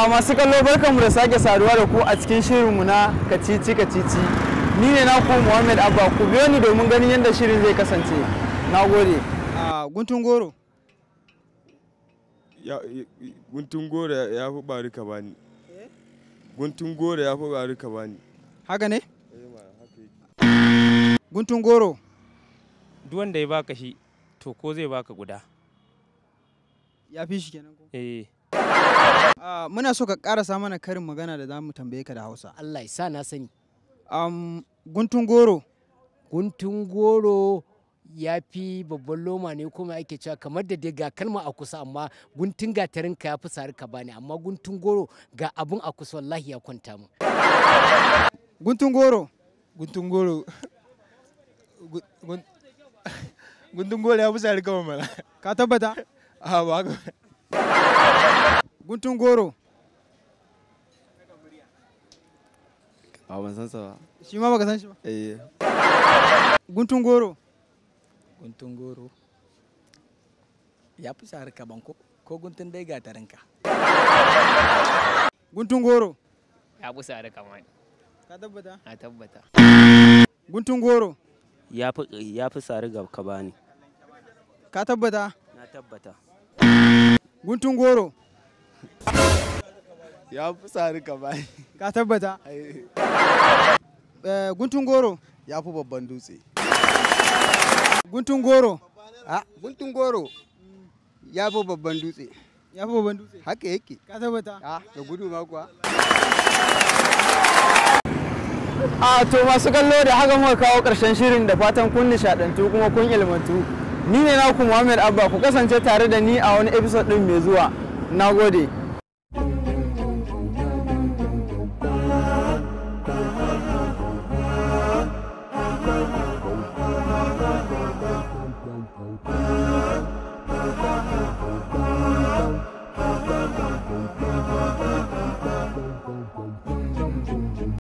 masu kallo barkanmu da sake saduwa da ku a cikin shirinmu na kacici kacici. Ni ne naku Muhammad Abba, ku biyo ni domin ganin yadda shirin zai kasance. Na gode. Guntun goro. Guntun goro ya fi bari ka bani. Guntun goro ya fi bari ka bani. Haka ne? Guntun goro. Duk wanda ya baka shi to ko zai baka guda. Ya fi shi kenan ko? Muna so ka karasa mana karin magana da za mu tambaye ka da Hausa. Allah ya sa na sani. Guntun goro. Guntun goro ya fi babban loma ne kuma ake cewa kamar da dai ga kalma a kusa amma guntun gatarinka ya fi sari ka bani amma guntun goro ga abun a kusa wallahi ya kwanta mu. Guntun goro. Guntun goro. Guntun goro ya fi sari ka mana. Ka tabbata? Ba ka. Guntun goro. Ban san sa ba. Shi ma baka san shi ba? Guntun goro. Guntun goro. Ya fi sari ka banko ko guntun dai gatarinka. Guntun goro. Ya fi sari ka mani. Ka tabbata? Na tabbata. Guntun goro. Ya fi sari ka bani. Ka tabbata? Na tabbata. Guntun goro. Ya fi sari ka bani. Ka tabbata? Guntun goro. Ya fi babban dutse. Guntun goro. Guntun goro. Ya fi babban dutse. Ya fi babban dutse? Haka yake. Ka tabbata? Da gudu ma kuwa. To masu kallo da haka muka kawo ƙarshen shirin da fatan kun nishaɗantu kuma kun ilmantu. Ni ne naku Muhammad Abba, ku kasance tare da ni a wani episode ɗin mai zuwa. Na gode.